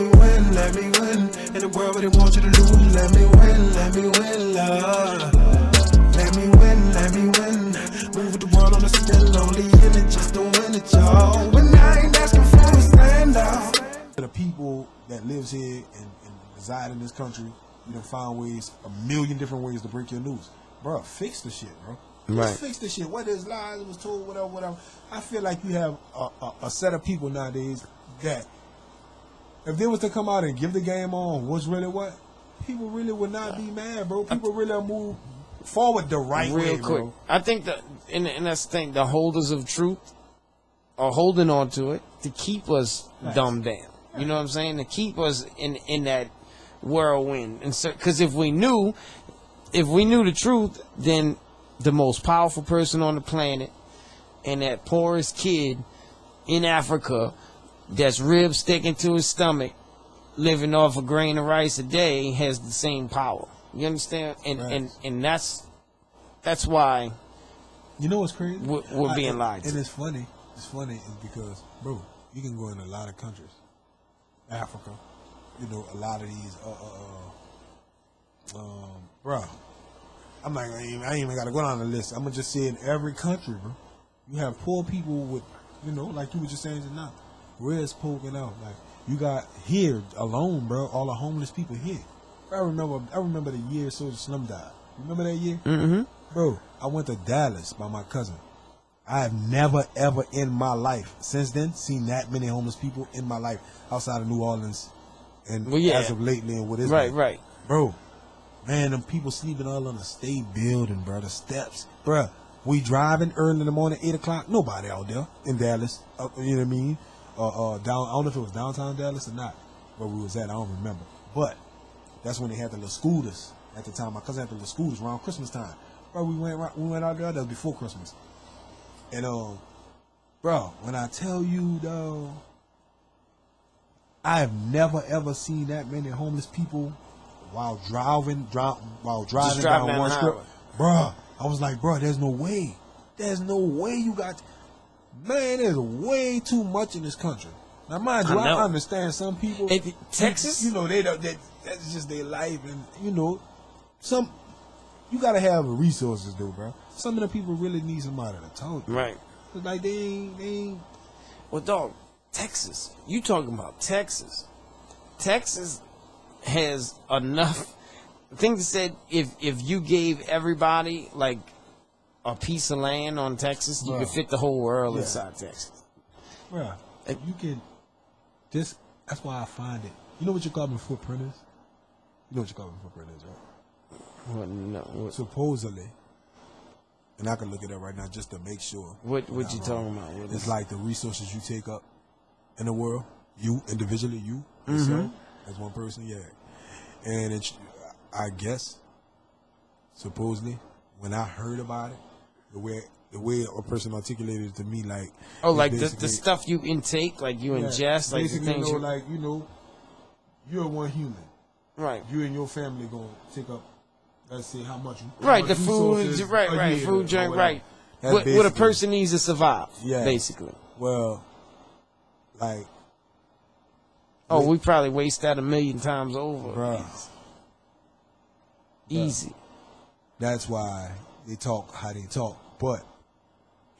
me win, let me win. In the world where they want you to lose, let me win, love. Let me win. Move with the world on the still only in it, just don't win it, y'all. When I ain't asking for a stand out. The people that lives here and reside in this country, you know, find ways, a million different ways to break your news. Bro, fix the shit, bro. Right. Just fix the shit. Whether it's lies, it was told, whatever. I feel like you have a set of people nowadays that if they was to come out and give the game on what's really what, people really would not be mad, bro. People really move forward the right way, real quick. bro. I think that, and that's the thing, the holders of truth are holding on to it to keep us dumbed down. You know what I'm saying? To keep us in that whirlwind. And so, because if we knew the truth, then the most powerful person on the planet and that poorest kid in Africa that's ribs sticking to his stomach, living off a grain of rice a day, has the same power. You understand? And that's why. You know what's crazy? We're being lied to. And it's funny. It's because, bro, you can go in a lot of countries, Africa, you know, a lot of these, bro. I'm not. I ain't even got to go down the list. I'm gonna just say in every country, bro, you have poor people with, you know, like you were just saying just now, ribs poking out. Like you got here alone, bro, all the homeless people here. I remember the year Soulja Slim died. Remember that year? Mm-hmm. Bro, I went to Dallas by my cousin. I have never, ever in my life since then seen that many homeless people in my life outside of New Orleans and as of lately and what is right. Bro, man, them people sleeping all on the state building, bro, the steps. Bro, we driving early in the morning, 8 o'clock, nobody out there in Dallas. You know what I mean? Down, I don't know if it was downtown Dallas or not, where we was at, I don't remember. But that's when they had the little scooters at the time. My cousin had the little scooters around Christmas time. Bro, we went out there, that was before Christmas. And bro, when I tell you though, I have never ever seen that many homeless people while driving down one strip. Bro, I was like, bro, there's no way you got. Man, there's way too much in this country. Now, mind you, I understand some people. Texas, you know, that's just their life, and you know, you gotta have resources though, bro. Some of the people really need somebody to talk to. Right. Like they ain't. Well, dog, Texas. You talking about Texas? Texas has enough. I think they said if you gave everybody like a piece of land on Texas, you could fit the whole world inside Texas. Bro, you can. That's why I find it. You know what your carbon footprint is? You know what your carbon footprint is, right? Well, no. Supposedly, and I can look it up right now just to make sure. What you talking about? It's like the resources you take up in the world. You individually, yourself as one person, and it's, I guess, supposedly, when I heard about it, the way a person articulated it to me, like like the stuff you intake, like you ingest, like the things you're one human, right? You and your family gonna take up. Let's see how much. Right, the food, right, food joint, right. What a person needs to survive, basically. Well, like. Oh, we probably waste that 1,000,000 times over. Bruh. Easy. That's why they talk how they talk. But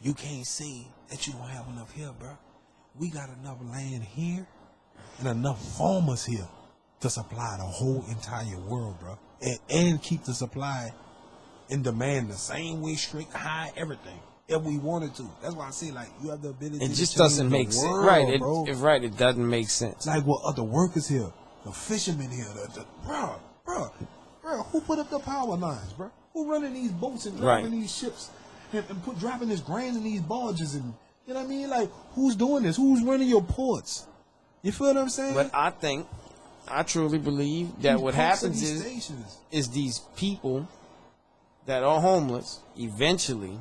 you can't say that you don't have enough here, bro. We got enough land here and enough farmers here to supply the whole entire world, bro. And keep the supply and demand the same way, straight, high, everything. If we wanted to. That's why I say, like, you have the ability it to just change doesn't the make sense. world, Right, bro. It doesn't make sense. Like what other workers here, the fishermen here, bro, who put up the power lines, bro? Who running these boats and driving these ships and dropping this grain in these barges and, you know what I mean? Like, who's doing this? Who's running your ports? You feel what I'm saying? But I truly believe that what happens is these people that are homeless, eventually,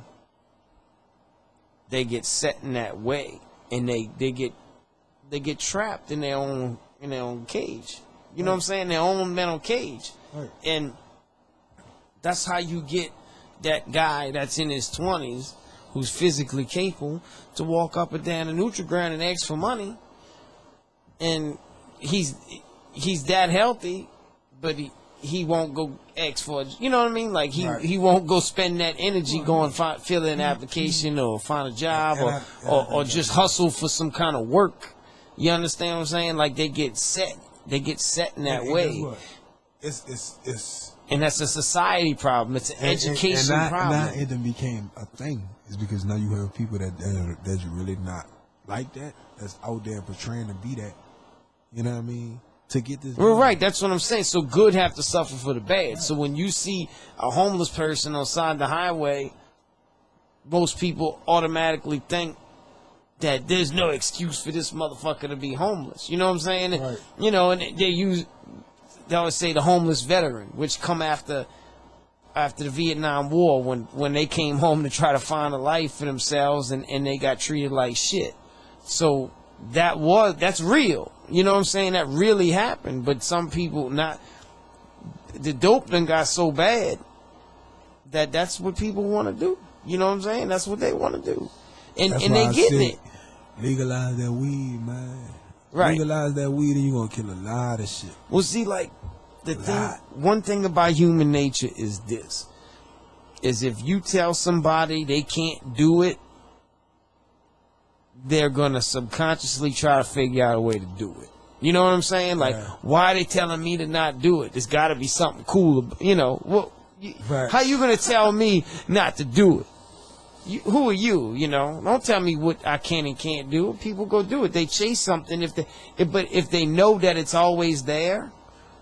they get set in that way, and they get trapped in their own cage. You know what I'm saying? Their own mental cage, and that's how you get that guy that's in his 20s who's physically capable to walk up and down the Nutriground and ask for money, and he's that healthy, but he won't go ask for, you know what I mean? Like he won't go spend that energy going fill in an application or find a job or just hustle for some kind of work. You understand what I'm saying? Like they get set in that way. It's and that's a society problem. It's an education problem. Now it then became a thing. It's because now you have people that's really not like that, that's out there portraying to be that. You know what I mean? To get this. Well, right, that's what I'm saying. So good have to suffer for the bad. So when you see a homeless person on the side of the highway, most people automatically think that there's no excuse for this motherfucker to be homeless. You know what I'm saying? Right. You know, and they always say the homeless veteran, which come after the Vietnam War when they came home to try to find a life for themselves and they got treated like shit. So that's real. You know what I'm saying? That really happened. But some people the dope done got so bad that's what people want to do. You know what I'm saying? That's what they want to do. And they getting it. Legalize that weed, man. Right. Legalize that weed and you're going to kill a lot of shit. Well, see, like, one thing about human nature is this. Is if you tell somebody they can't do it, they're going to subconsciously try to figure out a way to do it. You know what I'm saying? Like, why are they telling me to not do it? There's got to be something cool. You know, how you going to tell me not to do it? Who are you? You know, don't tell me what I can and can't do. People go do it. They chase something. But if they know that it's always there,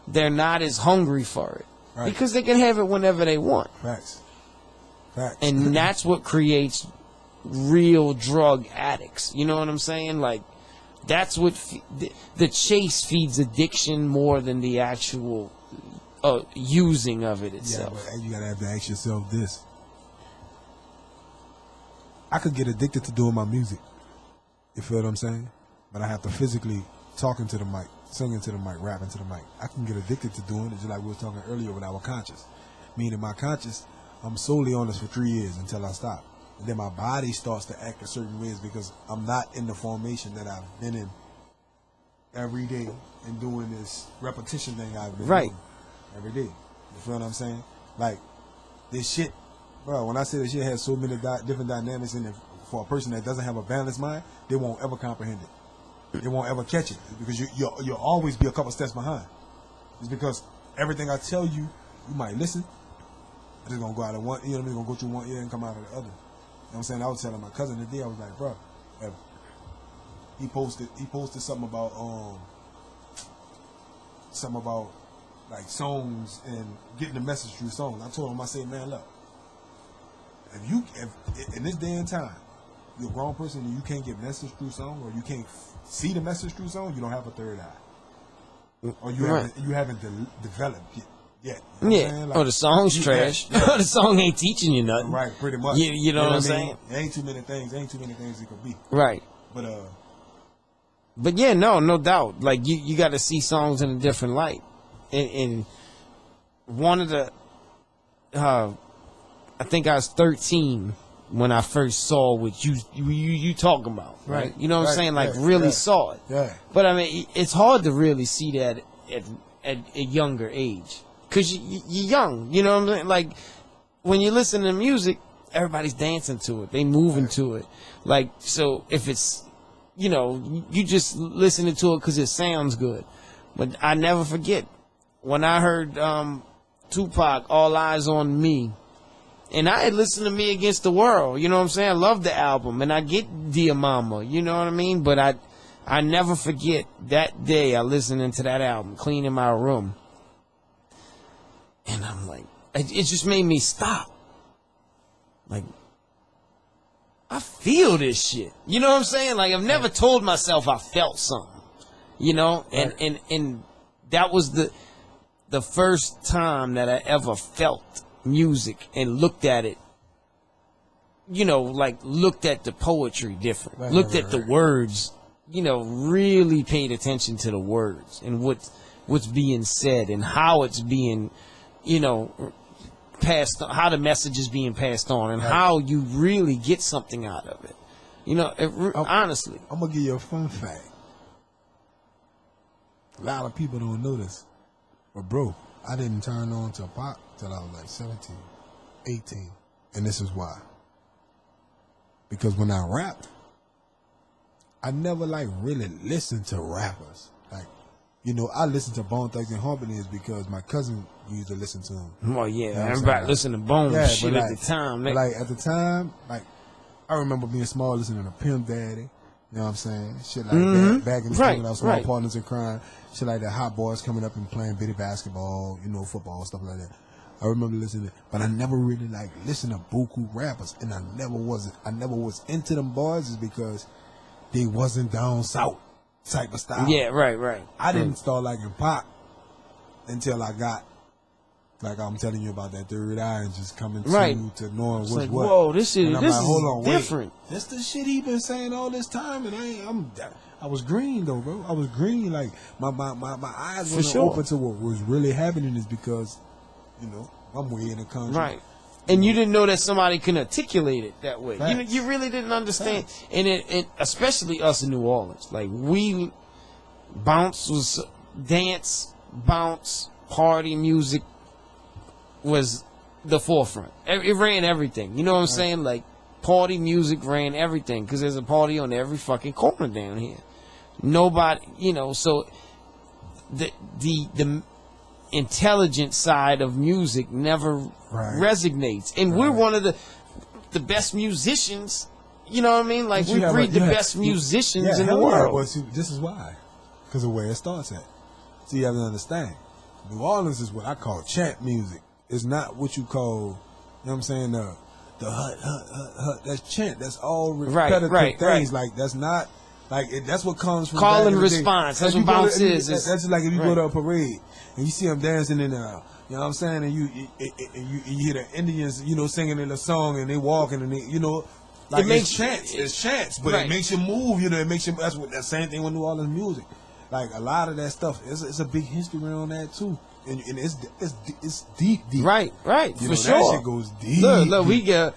they're not as hungry for it because they can have it whenever they want. Facts. And that's what creates real drug addicts. You know what I'm saying? Like, that's what the chase feeds addiction more than the actual using of it itself. Yeah, but you gotta have to ask yourself this. I could get addicted to doing my music. You feel what I'm saying? But I have to physically talking to the mic, singing to the mic, rapping to the mic. I can get addicted to doing it just like we were talking earlier with our conscious. Meaning my conscious, I'm solely on this for 3 years until I stop. And then my body starts to act a certain ways because I'm not in the formation that I've been in every day and doing this repetition thing I've been doing every day. You feel what I'm saying? Like, this shit, bro, when I say this shit has so many different dynamics in it, for a person that doesn't have a balanced mind, they won't ever comprehend it. They won't ever catch it because you'll always be a couple steps behind. It's because everything I tell you, you might listen. It's just gonna go out of one, you know what I mean? Gonna go through one ear and come out of the other. You know what I'm saying? I was telling my cousin today, I was like, bro, he posted something about like songs and getting the message through songs. I told him, I said, man, look, if in this day and time, you're a grown person and you can't get message through song or you can't see the message through song, you don't have a third eye. Or you haven't developed it yet. You know what I'm saying? Like, the song's trash. The song ain't teaching you nothing. Right, pretty much. You know what I'm saying? There ain't too many things it could be. Right. But yeah, no doubt. Like you got to see songs in a different light. And one of the, I think I was 13 when I first saw what you talking about, right? You know what I'm saying? Like really saw it. Yeah. But I mean, it's hard to really see that at a younger age because you're young. You know what I'm saying? Like when you listen to music, everybody's dancing to it. They moving to it. Like so, if it's you just listening to it because it sounds good. But I never forget when I heard Tupac, "All Eyes on Me." And I had listened to Me Against the World, you know what I'm saying? I love the album, and I get Dear Mama, you know what I mean? But I never forget that day I listening to that album, cleaning my room. And I'm like, it just made me stop. Like, I feel this shit. You know what I'm saying? Like, I've never told myself I felt something, you know? And that was the first time that I ever felt music and looked at it, like looked at the poetry different, looked at the words, really paid attention to the words and what's being said and how it's being, passed on, how the message is being passed on and how you really get something out of it. Honestly. I'm going to give you a fun fact. A lot of people don't know this. But bro, I didn't turn on to pop till I was like 17, 18. And this is why. Because when I rapped, I never like really listened to rappers. Like, you know, I listened to Bone Thugs and Harmonies because my cousin used to listen to them. Well, yeah, You know what I'm everybody saying? listen to Bone Yeah, shit but at the time. But like at the time, like I remember being small listening to Pimp Daddy. You know what I'm saying? Shit like that. Back in the day when I was small partners in crime. Shit like that. Hot boys coming up and playing bitty basketball, you know, football, stuff like that. I remember listening, but I never really like listened to buku rappers, and I never was into them boys, is because they wasn't down south type of style. Yeah, right. I didn't start liking pop until I got, like I'm telling you about that third eye and just coming to knowing what's like, what. whoa, this shit, and I'm this like, is hold on, different. Wait. That's the shit he been saying all this time, and I was green though, bro. I was green. Like my eyes wasn't open to what was really happening, is because, you know, I'm way in the country. Right. And you didn't know that somebody can articulate it that way. Facts. You really didn't understand. Facts. And it, especially us in New Orleans. Like, bounce was dance, bounce, party music was the forefront. It ran everything. You know what I'm saying? Like, party music ran everything, because there's a party on every fucking corner down here. Nobody, you know, so the intelligent side of music never resonates, and we're one of the best musicians. You know what I mean? Like, we breed the best musicians in the world. Well, see, this is why, because of where it starts at. So you have to understand, New Orleans is what I call chant music. It's not what you call, you know what I'm saying, the hut. That's chant. That's all repetitive things. Like, that's not. Like, that's what comes from call and response. That's what bounce is. That's like if you go to a parade and you see them dancing in there, you know what I'm saying, and you hear the Indians, you know, singing in a song, and they walking, and they, you know, like, it makes chants. It's chants, but it makes you move. You know, it makes you. That's what that same thing with New Orleans music. Like, a lot of that stuff, it's a big history on that too, and it's deep. Right, you for know, sure. That shit goes deep. Look, we get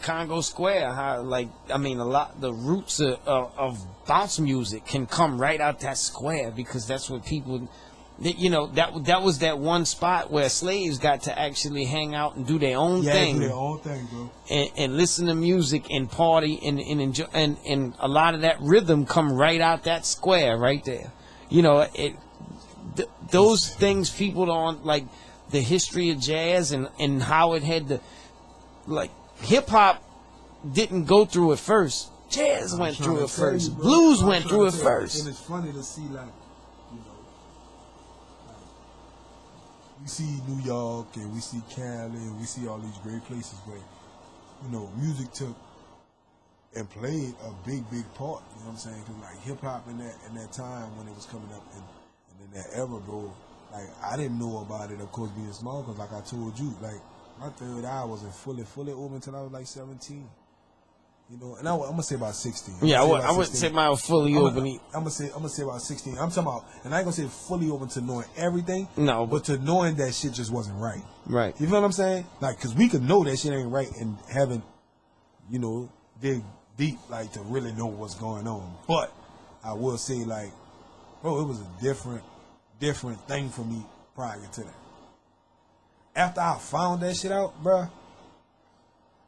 Congo Square. How, like, I mean, the roots of bounce music can come right out that square, because that's what people, you know, that was that one spot where slaves got to actually hang out and do their own thing. Do their own thing, bro. And listen to music and party and enjoy, and a lot of that rhythm come right out that square right there. You know, those things people don't, like the history of jazz and how it had to, like, hip hop didn't go through it first. Jazz went through it first. Blues went through it first. And it's funny to see, like, you know, like, we see New York and we see Cali and we see all these great places where, you know, music took and played a big part. You know what I'm saying? Because, like, hip hop in that time when it was coming up and in that era, bro, like, I didn't know about it, of course, being small, because, like I told you, like, my third eye wasn't fully open until I was like 17. You know, and I'm gonna say about 16. Yeah, I wouldn't say mine was fully open. I'm gonna say about 16. I'm talking about, and I ain't gonna say fully open to knowing everything. No, but to knowing that shit just wasn't right. Right. You feel what I'm saying? Like, cause we could know that shit ain't right and haven't, you know, dig deep, like, to really know what's going on. But I will say, like, bro, it was a different thing for me prior to that. After I found that shit out, bruh,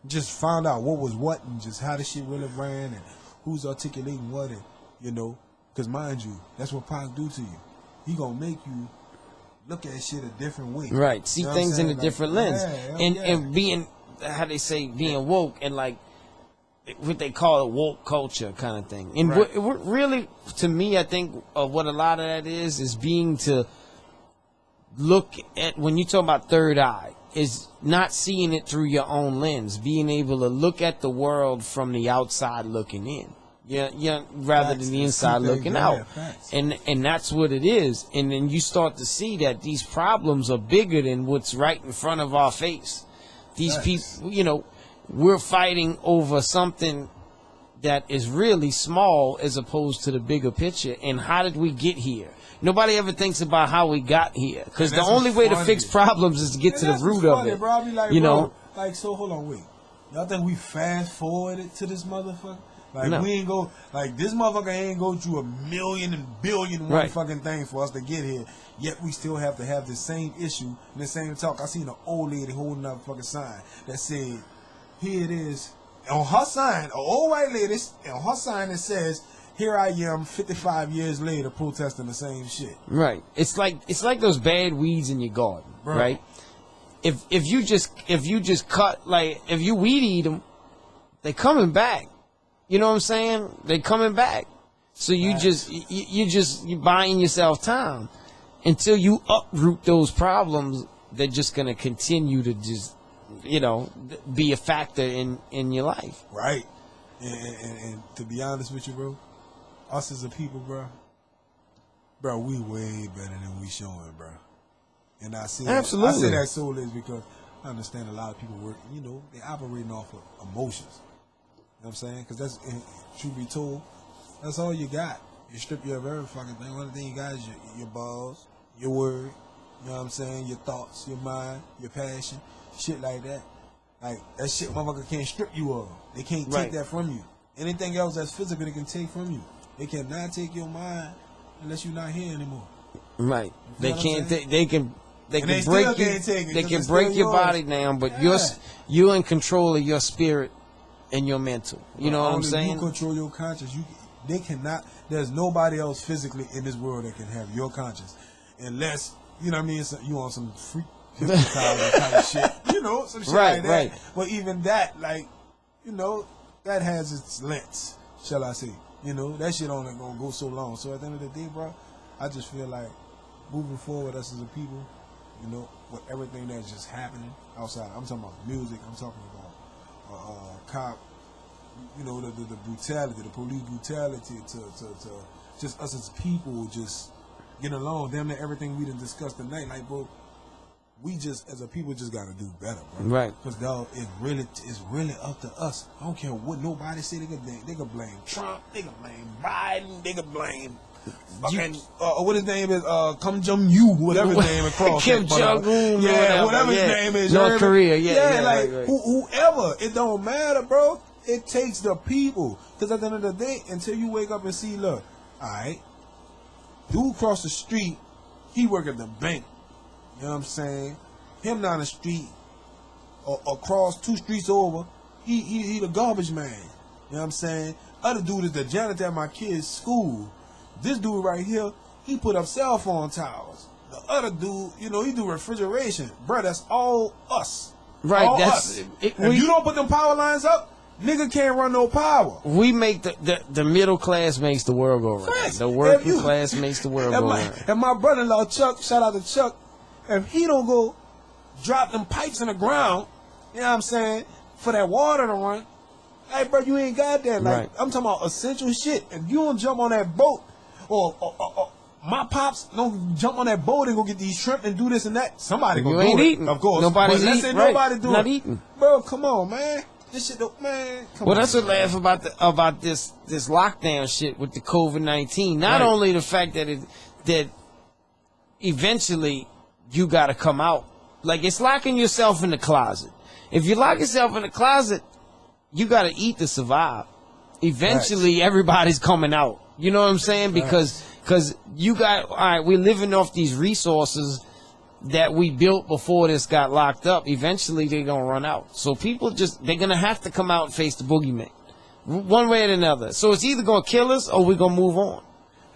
just found out what was what and just how the shit really ran and who's articulating what, and, you know, because mind you, that's what Pac do to you. He gonna make you look at shit a different way. Right, see things in a different lens. Yeah. And being, how they say, being woke, and like what they call a woke culture kind of thing. And what really, to me, I think what a lot of that is being to look at, when you talk about third eye, is not seeing it through your own lens, being able to look at the world from the outside looking in. Yeah, rather than the inside looking out. And that's what it is. And then you start to see that these problems are bigger than what's right in front of our face. These people, you know, we're fighting over something that is really small as opposed to the bigger picture. And how did we get here? Nobody ever thinks about how we got here, because the only way to fix problems is to get to the root of it. Bro. I be like, you know, like, so hold on, wait. Y'all think we fast forwarded to this motherfucker? Like No. we ain't go like this motherfucker ain't go through a million and billion one Right. fucking things for us to get here. Yet we still have to have the same issue and the same talk. I seen an old lady holding up a fucking sign that said, "Here it is." On her sign, an old white lady, on her sign it says, "Here I am, 55 years later, protesting the same shit." Right. It's like those bad weeds in your garden, Bro. right? If you just cut, like, if you weed eat them, they coming back. You know what I'm saying? They coming back. So you Right. you buying yourself time until you uproot those problems. They're just gonna continue to just, be a factor in your life. Right. And to be honest with you, bro, us as a people, bro, we way better than we showing, bro. And I say Absolutely. I say that solely is because I understand a lot of people work, they operating off of emotions. You know what I'm saying? Because that's, truth be told, that's all you got. You strip you of every fucking thing. One thing you got is your balls, your word, you know what I'm saying? Your thoughts, your mind, your passion, shit like that. Like, that shit motherfucker can't strip you of. They can't take Right. that from you. Anything else that's physical, they can take from you. They cannot take your mind unless you're not here anymore. Right. They know what I'm can't. saying? They can. They And can they still break you. can't take it They 'cause can it's break still your yours. body down, but Yeah. you're in control of your spirit and your mental. You know what I'm Only saying? You control your conscience. They cannot. There's nobody else physically in this world that can have your conscience, unless you know what I mean. So you on some freak type shit, some shit Right, like that. right. But even that, like, that has its lengths, shall I say? That shit only gonna go so long. So at the end of the day, bro, I just feel like moving forward, us as a people, with everything that's just happening outside. I'm talking about music. I'm talking about cop. The brutality, the police brutality to just us as people just getting along. Damn near everything we done discussed tonight, like, bro, we just as a people just gotta do better, bro. Right. Because dog, it's really up to us. I don't care what nobody say. They can blame Trump. They can blame Biden. They can blame fucking what his name is, Kim Jong Un, whatever his name is, across Kim that motherfucker. Jong-un, yeah, whatever, his yeah. name is, North you heard me? Korea, yeah, like right. whoever, it don't matter, bro. It takes the people, because at the end of the day, until you wake up and see, look, all right, dude across the street, he work at the bank. You know what I'm saying? Him down the street, or across 2 streets over, he the garbage man. You know what I'm saying? Other dude is the janitor at my kid's school. This dude right here, he put up cell phone towers. The other dude, he do refrigeration. Bro, that's all us. Right, All that's- us. it- If you don't put them power lines up, nigga can't run no power. We make the middle class makes the world go round. Facts. The working If you- class makes the world and go my, round. and my brother-in-law Chuck, shout out to Chuck, if he don't go drop them pipes in the ground, you know what I'm saying, for that water to run, hey, bro, you ain't got that. Like, Right. I'm talking about essential shit. If you don't jump on that boat, or my pops don't jump on that boat and go get these shrimp and do this and that, somebody You gonna ain't do it, eating. of course. Nobody's But let's eating, say right. nobody do Not it. eating. Bro, come on, man. This shit, man. Come Well, on. that's what laugh about this lockdown shit with the COVID-19. Not Right. only the fact that eventually you got to come out. Like, it's locking yourself in the closet. If you lock yourself in the closet, you got to eat to survive. Eventually, everybody's coming out. You know what I'm saying? Because you got, all right, we're living off these resources that we built before this got locked up. Eventually, they're going to run out. So people they're going to have to come out and face the boogeyman. One way or another. So it's either going to kill us or we're going to move on.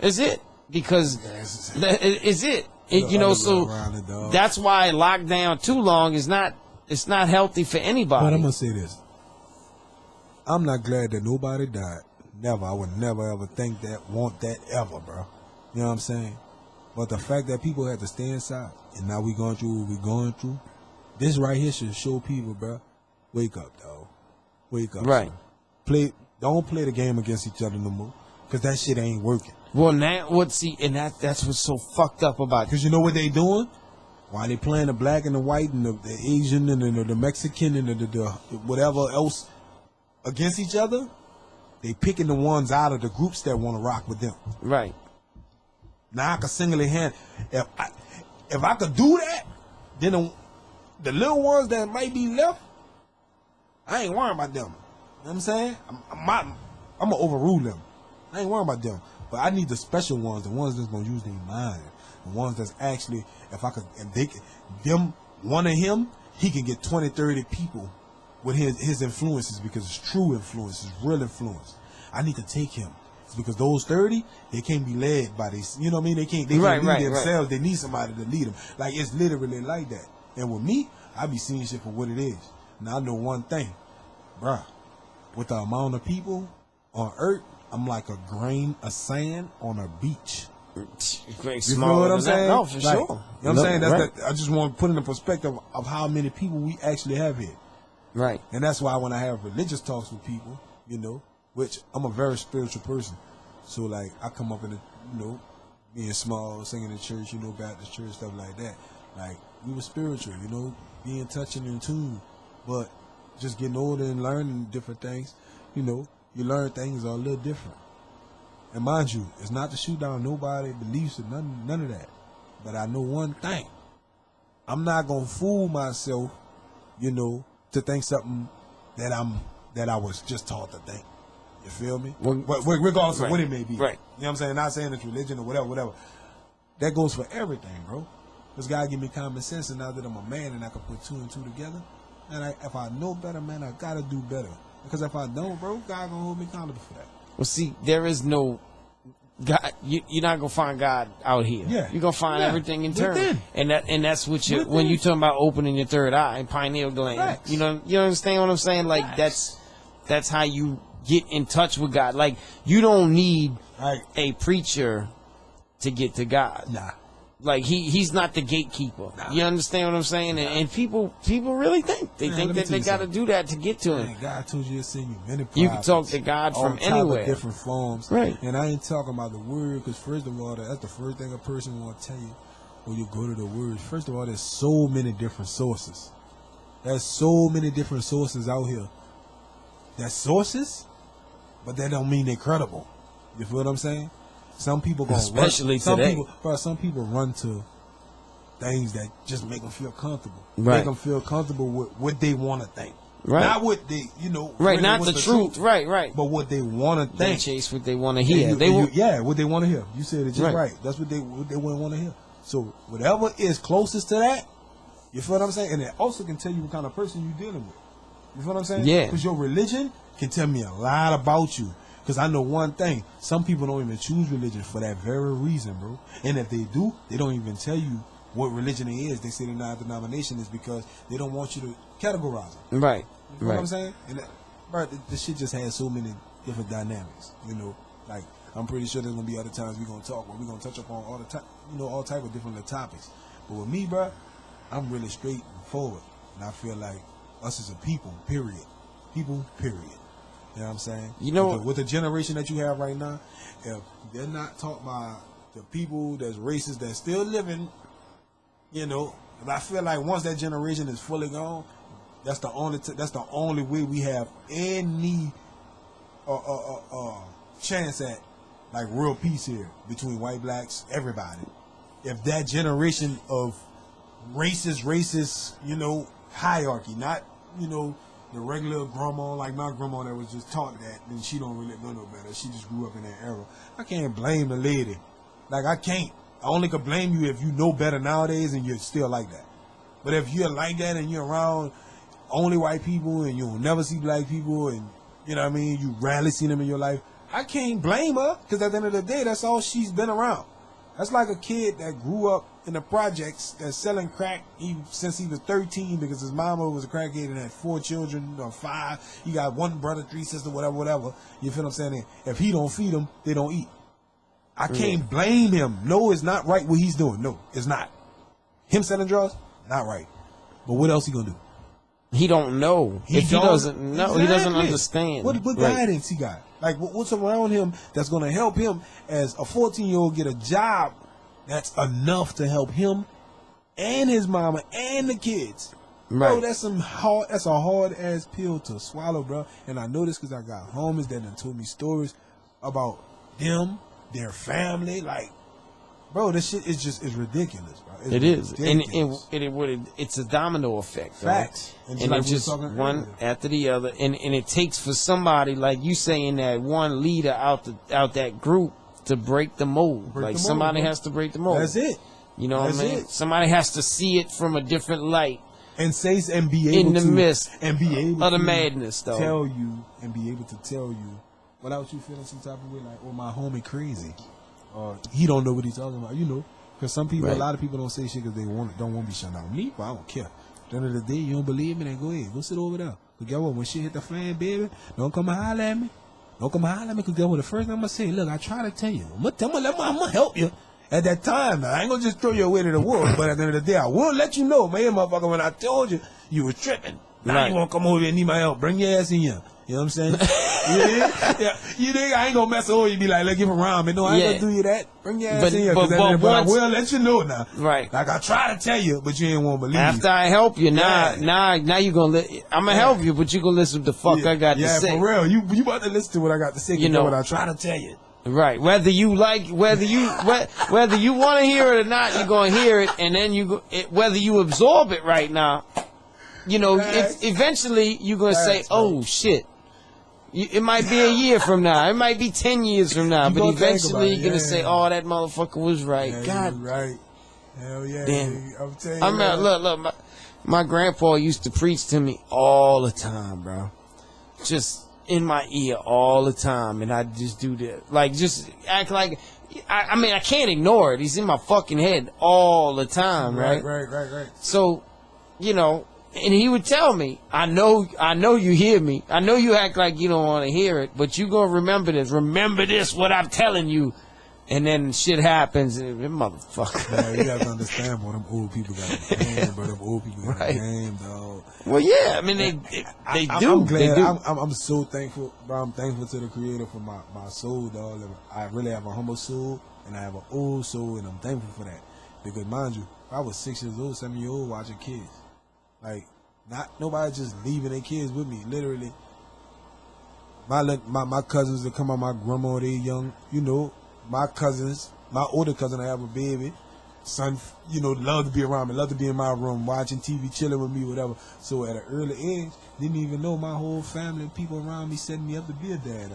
That's it. Because it's it. So around it, dog. that's why lockdown too long is not healthy for anybody. But I'm gonna say this. I'm not glad that nobody died. Never. I would never ever think that, want that ever, bro. You know what I'm saying? But the fact that people had to stay inside and now we going through what we going through, this right here should show people, bro, wake up, dog. Wake up. Right. Son. Don't play the game against each other no more, because that shit ain't working. Well, now that's what's so fucked up about it. Because you know what they doing? While they playing the black and the white and the Asian and the Mexican and the whatever else against each other, they picking the ones out of the groups that want to rock with them. Right. Now I can singly hand, if I could do that, then the little ones that might be left, I ain't worrying about them. You know what I'm saying? I'm gonna overrule them. I ain't worrying about them. But I need the special ones, the ones that's gonna use their mind, the ones that's actually, one of him, he can get 20, 30 people with his influences, because it's true influence, it's real influence. I need to take him. It's because those 30, they can't be led by these, you know what I mean? They can't lead themselves. They need somebody to lead them. Like, it's literally like that. And with me, I be seeing shit for what it is. Now I know one thing, bruh, with the amount of people on earth, I'm like a grain of sand on a beach. You feel what I'm saying? No, for sure. You know what I'm saying? That's I just want to put in the perspective of how many people we actually have here. Right. And that's why when I have religious talks with people, you know, which I'm a very spiritual person. So, like, I come up in being small, singing in church, Baptist church, stuff like that. Like, we were spiritual, being touching in tune. But just getting older and learning different things, you learn things are a little different. And mind you, it's not to shoot down nobody's beliefs or none of that. But I know one thing. I'm not going to fool myself, to think something that I was just taught to think. You feel me? Regardless of what it may be. Right. You know what I'm saying? Not saying it's religion or whatever. That goes for everything, bro. This God give me common sense, and now that I'm a man and I can put two and two together, and if I know better, man, I got to do better. Because if I don't, bro, God going to hold me accountable for that. Well, see, there is no God. You're not gonna find God out here. Yeah. You're gonna find everything internal, and that's what when you talking about opening your third eye and pineal gland. Facts. You understand what I'm saying? Like that's how you get in touch with God. Like you don't need a preacher to get to God. Nah. Like he's not the gatekeeper. Nah. You understand what I'm saying? Nah. And people really think they got to do that to get to him. Man, God told you to send you many prophets. You can talk to God from anywhere, different forms. Right. And I ain't talking about the word, because first of all, that's the first thing a person want to tell you when you go to the word. First of all, there's so many different sources. There's so many different sources out here. There's sources, but that don't mean they're credible. You feel what I'm saying? Some people go especially today. Some people run to things that just make them feel comfortable. Right. Make them feel comfortable with what they want to think. Right. Not what they, Right. Really not the truth. Right. But what they want to They think. chase what they want to hear. What they want to hear. You said it just right. That's what they want to hear. So whatever is closest to that, you feel what I'm saying? And it also can tell you what kind of person you're dealing with. You feel what I'm saying? Yeah. Because your religion can tell me a lot about you. Because I know one thing, some people don't even choose religion for that very reason, bro. And if they do, they don't even tell you what religion it is. They say they're not a denomination is because they don't want you to categorize them. Right. You know what I'm saying? And bro, this shit just has so many different dynamics. Like I'm pretty sure there's gonna be other times we're gonna talk where we're gonna touch upon all the all type of different little topics. But with me, bro, I'm really straight and forward, and I feel like us as a people, period. People, period. You know what I'm saying? With the generation that you have right now, if they're not taught by the people that's racist that's still living, and I feel like once that generation is fully gone, that's the only way we have any chance at like real peace here between white, blacks, everybody. If that generation of racist, hierarchy, not the regular grandma, like my grandma that was just taught that, and she don't really know no better. She just grew up in that era. I can't blame the lady. Like, I can't. I only could blame you if you know better nowadays and you're still like that. But if you're like that and you're around only white people and you'll never see black people and, you know what I mean, you rarely see them in your life, I can't blame her, because at the end of the day, that's all she's been around. That's like a kid that grew up in the projects that's selling crack since he was 13 because his mama was a crackhead and had 4 children or 5. He got 1 brother, 3 sisters, whatever. You feel what I'm saying? If he don't feed them, they don't eat. I can't blame him. No, it's not right what he's doing. No, it's not. Him selling drugs, not right. But what else he gonna do? He don't know. He doesn't know, exactly. He doesn't understand. What guidance he got? Like, what's around him that's going to help him as a 14-year-old get a job that's enough to help him and his mama and the kids? Right. Bro, that's a hard-ass pill to swallow, bro. And I know this because I got homies that done told me stories about them, their family. Like, bro, this shit is just is ridiculous, bro. It is, ridiculous. and it's a domino effect. Facts. Right? And And like it's we just was talking one earlier. after the other, and it takes for somebody like you saying that one leader out that group to break the mold. Break like the mold, somebody bro. has to break the mold. That's it. You know That's what I mean? it. Somebody has to see it from a different light And say and be able in the to midst and be able of the to madness, though. tell you and be able to tell you without you feeling some type of way like, oh, my homie crazy, or he don't know what he's talking about, you know. Because some people, Right. a lot of people don't say shit because they don't want to be shut down. Me, but I don't care. At the end of the day, you don't believe me, then go ahead, go sit over there. But guess what? When shit hit the fan, baby, don't come and holler at me. Don't come and holler at me. Because guess what? The first thing I'm gonna say, look, I try to tell you, I'm gonna help you. At that time, now, I ain't gonna just throw you away to the wolves, but at the end of the day, I will let you know, man, motherfucker, when I told you, you was tripping. Now Right. you wanna come over here and need my help. Bring your ass in here. You know what I'm saying? Yeah. You think I ain't gonna mess over you, be like, let's give around, man. No, I ain't Yeah. gonna do you that. Bring your ass But- in here. but I once- will let you know now. Right. Like I try to tell you, but you ain't wanna believe After I help you, now you gonna I'm gonna Yeah. help you, but you gonna listen to the fuck I got to say. Yeah, for real. You about to listen to what I got to say. You know what I try to tell you. Right. Whether you want to hear it or not, you're gonna hear it, and then whether you absorb it right now, you know, Facts. eventually you're gonna say, Facts, "Oh man. shit." It might be a year from now. It might be 10 years from now. You But gonna think eventually about it, you're gonna yeah. say, "Oh, that motherfucker was right." Yeah, God you right. Hell yeah. damn. I'm telling you. I mean, look, my grandpa used to preach to me all the time, bro. Just in my ear all the time, and I just do that, like just act like. I mean, I can't ignore it. He's in my fucking head all the time, right? Right. So, you know, and he would tell me, I know you hear me. I know you act like you don't want to hear it, but you gonna remember this. Remember this, what I'm telling you. And then shit happens, and motherfucker. Yeah, you gotta understand, bro. Them old people got a game, bro. Them old people got a Right. game, dog. Well, yeah, I mean, they do. I'm glad. They do. I'm so thankful, bro. I'm thankful to the Creator for my soul, dog. I really have a humble soul, and I have an old soul, and I'm thankful for that. Because, mind you, I was 6 years old, 7 years old, watching kids. Like, not nobody just leaving their kids with me. Literally, my cousins that come out, my grandma, they young, you know. My cousins, my older cousin, I have a baby. Son, you know, love to be around me, love to be in my room, watching TV, chilling with me, whatever. So at an early age, didn't even know my whole family and people around me setting me up to be a dad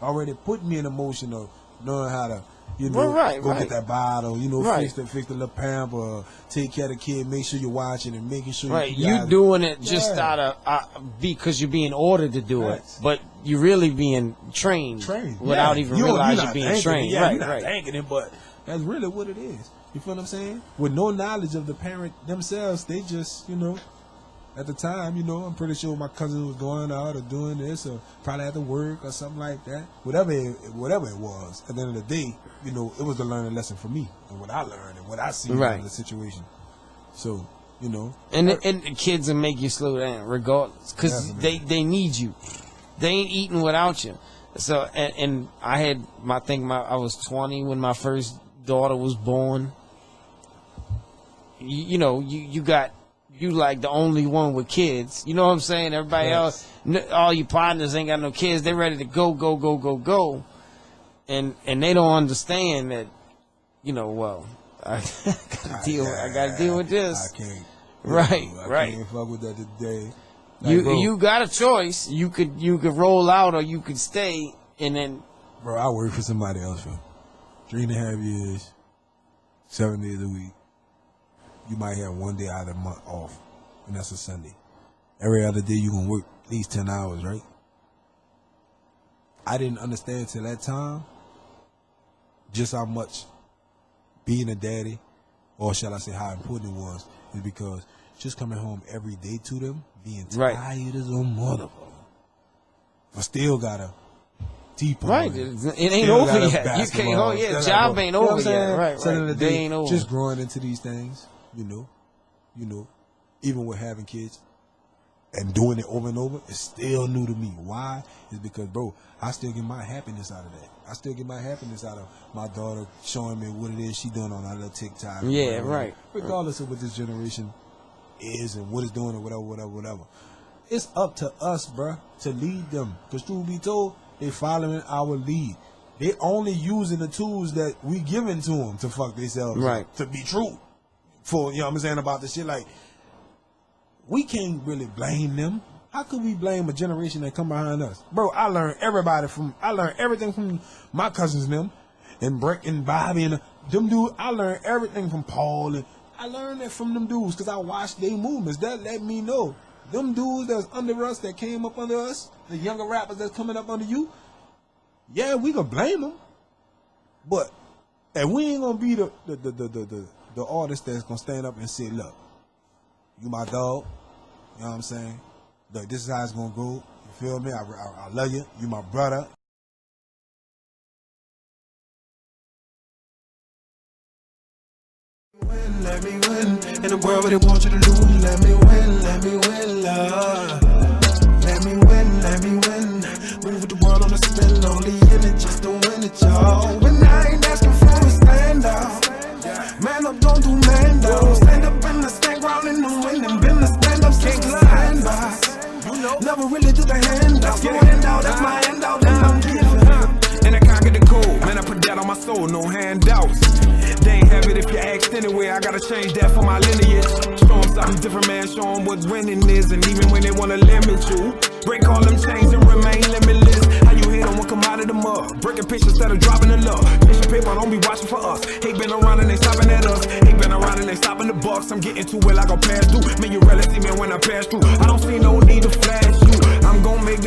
already put me in a motion of knowing how to, you know, go get that bottle, you know, fix the little pamper, take care of the kid, make sure you're watching and making sure you doing it just out of because you're being ordered to do it, but you're really being trained without even realizing you're being trained. Yeah, you're not thinking it, but that's really what it is. You feel what I'm saying? With no knowledge of the parent themselves, they just, you know, at the time, you know, I'm pretty sure my cousin was going out or doing this or probably at the work or something like that. Whatever it was, at the end of the day, you know, it was a learning lesson for me and what I learned and what I see in the situation. So, you know. And the kids will make you slow down regardless because they need you. They ain't eating without you. So, and I was 20 when my first daughter was born. You know, you like the only one with kids. You know what I'm saying? Everybody else, all your partners ain't got no kids. They ready to go. And they don't understand that, you know, well, I gotta deal with this. I can't. Right. I can't fuck with that today. Like, you got a choice. You could roll out or you could stay, and then. Bro, I work for somebody else for 3.5 years, 7 days a week. You might have one day out of the month off, and that's a Sunday. Every other day you gonna work at least 10 hours, right? I didn't understand till that time just how much being a daddy, or shall I say how important it was, is because just coming home every day to them, being tired as a motherfucker, but still gotta deep on right. It ain't over yet. You can't. Job ain't over yet. Right. They ain't over. Just growing into these things, you know, even with having kids and doing it over and over, it's still new to me. Why? It's because, bro, I still get my happiness out of that. I still get my happiness out of my daughter showing me what it is she doing on her little TikTok. Yeah, right. Regardless of what this generation is and what it's doing or whatever. It's up to us, bruh, to lead them. Because truth be told, they following our lead. They only using the tools that we giving to them to fuck themselves, Right. To be true, for you know what I'm saying about the shit. Like, we can't really blame them. How could we blame a generation that come behind us, bro? I learned everything from my cousins and them, and Brett and Bobby and them dudes. I learned everything from Paul, and I learned that from them dudes because I watched their movements. That let me know them dudes that's under us, that came up under us, the younger rappers that's coming up under you. Yeah, we can blame them, but and we ain't gonna be the artist that's gonna stand up and say, "Look, you my dog." You know what I'm saying? Look, this is how it's gonna go. You feel me? I love you. You my brother. Let me win in a world where they want you to lose. Let me win, love. Let me win. Move with the world on a spin, only in it just to win it, y'all. When I ain't asking for a standout, man up, don't do man down. Stand up in the stand ground in the wind and been the stand up since the standby. Never really do the handout. So handout, that's my handout, and I'm giving. And I conquered the code, man, I put that on my soul, no handouts. They ain't have it if you asked anyway, I gotta change that for my lineage. Show them something different, man, show them what winning is. And even when they wanna limit you, break all them chains and remain limitless. How you hate on what come out of the mud, breaking pictures instead of dropping the love. Tissue paper, don't be watching for us. Hate been around and they stopping at us. Hate been around and they stopping the bucks. I'm getting too well, I go pass through. Man, you rarely see me when I pass through. I don't see no